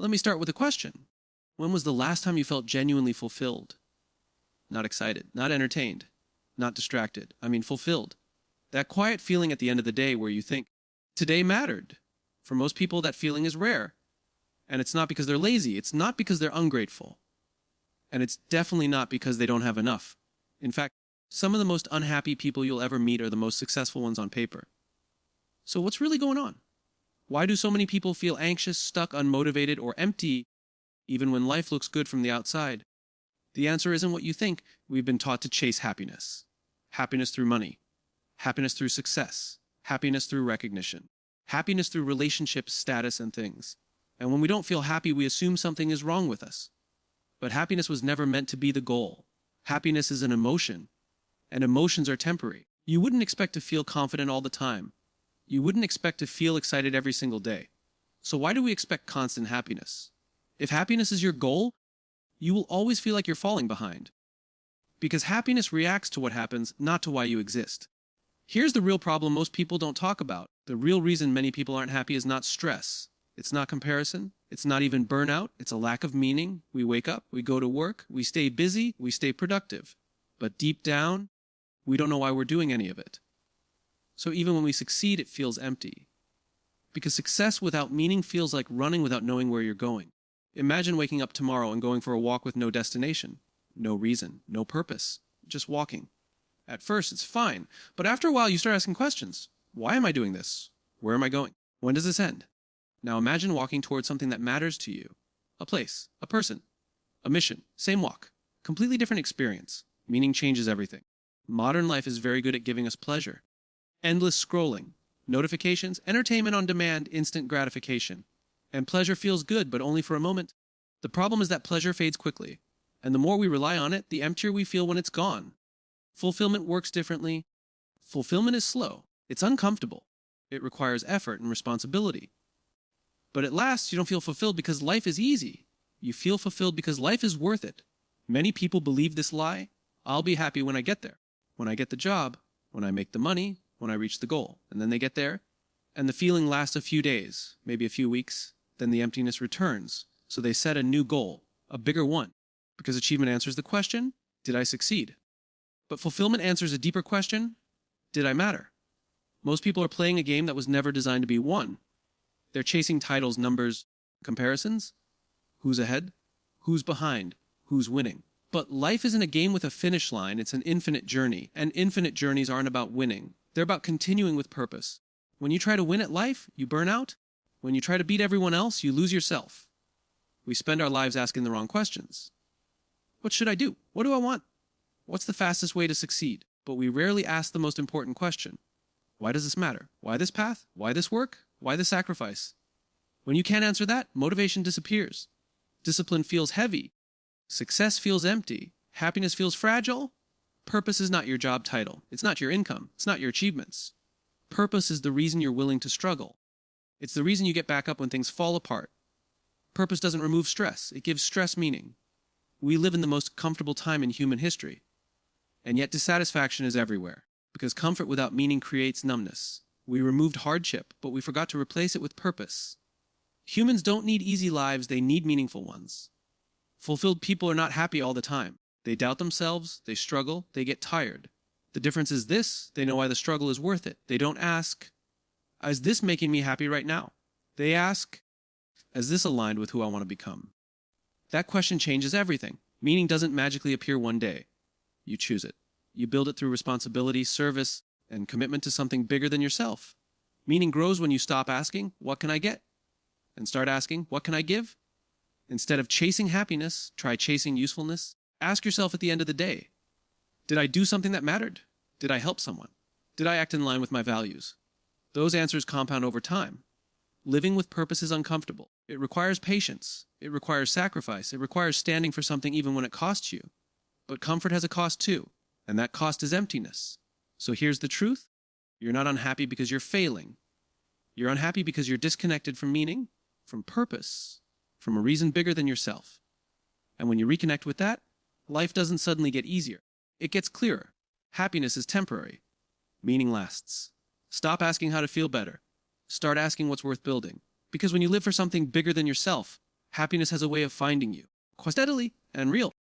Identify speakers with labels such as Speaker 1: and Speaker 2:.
Speaker 1: Let me start with a question. When was the last time you felt genuinely fulfilled? Not excited, not entertained, not distracted. I mean fulfilled. That quiet feeling at the end of the day where you think, today mattered. For most people, that feeling is rare. And it's not because they're lazy. It's not because they're ungrateful. And it's definitely not because they don't have enough. In fact, some of the most unhappy people you'll ever meet are the most successful ones on paper. So what's really going on? Why do so many people feel anxious, stuck, unmotivated, or empty, even when life looks good from the outside? The answer isn't what you think. We've been taught to chase happiness. Happiness through money. Happiness through success. Happiness through recognition. Happiness through relationships, status, and things. And when we don't feel happy, we assume something is wrong with us. But happiness was never meant to be the goal. Happiness is an emotion. And emotions are temporary. You wouldn't expect to feel confident all the time. You wouldn't expect to feel excited every single day. So why do we expect constant happiness? If happiness is your goal, you will always feel like you're falling behind. Because happiness reacts to what happens, not to why you exist. Here's the real problem most people don't talk about. The real reason many people aren't happy is not stress. It's not comparison. It's not even burnout. It's a lack of meaning. We wake up, we go to work, we stay busy, we stay productive. But deep down, we don't know why we're doing any of it. So even when we succeed, it feels empty. Because success without meaning feels like running without knowing where you're going. Imagine waking up tomorrow and going for a walk with no destination, no reason, no purpose, just walking. At first, it's fine, but after a while you start asking questions. Why am I doing this? Where am I going? When does this end? Now imagine walking towards something that matters to you. A place, a person, a mission, same walk, completely different experience. Meaning changes everything. Modern life is very good at giving us pleasure. Endless scrolling, notifications, entertainment on demand, instant gratification. And pleasure feels good, but only for a moment. The problem is that pleasure fades quickly, and the more we rely on it, the emptier we feel when it's gone. Fulfillment works differently. Fulfillment is slow. It's uncomfortable. It requires effort and responsibility. But at last, you don't feel fulfilled because life is easy. You feel fulfilled because life is worth it. Many people believe this lie. I'll be happy when I get there. When I get the job, when I make the money, when I reach the goal. And then they get there, and the feeling lasts a few days, maybe a few weeks. Then the emptiness returns. So they set a new goal, a bigger one. Because achievement answers the question, did I succeed? But fulfillment answers a deeper question, did I matter? Most people are playing a game that was never designed to be won. They're chasing titles, numbers, comparisons. Who's ahead? Who's behind? Who's winning? But life isn't a game with a finish line, it's an infinite journey. And infinite journeys aren't about winning. They're about continuing with purpose. When you try to win at life, you burn out. When you try to beat everyone else, you lose yourself. We spend our lives asking the wrong questions. What should I do? What do I want? What's the fastest way to succeed? But we rarely ask the most important question. Why does this matter? Why this path? Why this work? Why this sacrifice? When you can't answer that, motivation disappears. Discipline feels heavy. Success feels empty. Happiness feels fragile. Purpose is not your job title. It's not your income. It's not your achievements. Purpose is the reason you're willing to struggle. It's the reason you get back up when things fall apart. Purpose doesn't remove stress. It gives stress meaning. We live in the most comfortable time in human history. And yet dissatisfaction is everywhere. Because comfort without meaning creates numbness. We removed hardship, but we forgot to replace it with purpose. Humans don't need easy lives, they need meaningful ones. Fulfilled people are not happy all the time. They doubt themselves, they struggle, they get tired. The difference is this, they know why the struggle is worth it. They don't ask, is this making me happy right now? They ask, is this aligned with who I want to become? That question changes everything. Meaning doesn't magically appear one day. You choose it. You build it through responsibility, service, and commitment to something bigger than yourself. Meaning grows when you stop asking, what can I get? And start asking, what can I give? Instead of chasing happiness, try chasing usefulness. Ask yourself at the end of the day, did I do something that mattered? Did I help someone? Did I act in line with my values? Those answers compound over time. Living with purpose is uncomfortable. It requires patience. It requires sacrifice. It requires standing for something even when it costs you. But comfort has a cost too, and that cost is emptiness. So here's the truth. You're not unhappy because you're failing. You're unhappy because you're disconnected from meaning, from purpose, from a reason bigger than yourself. And when you reconnect with that, life doesn't suddenly get easier. It gets clearer. Happiness is temporary. Meaning lasts. Stop asking how to feel better. Start asking what's worth building. Because when you live for something bigger than yourself, Happiness has a way of finding you, quite steadily and real.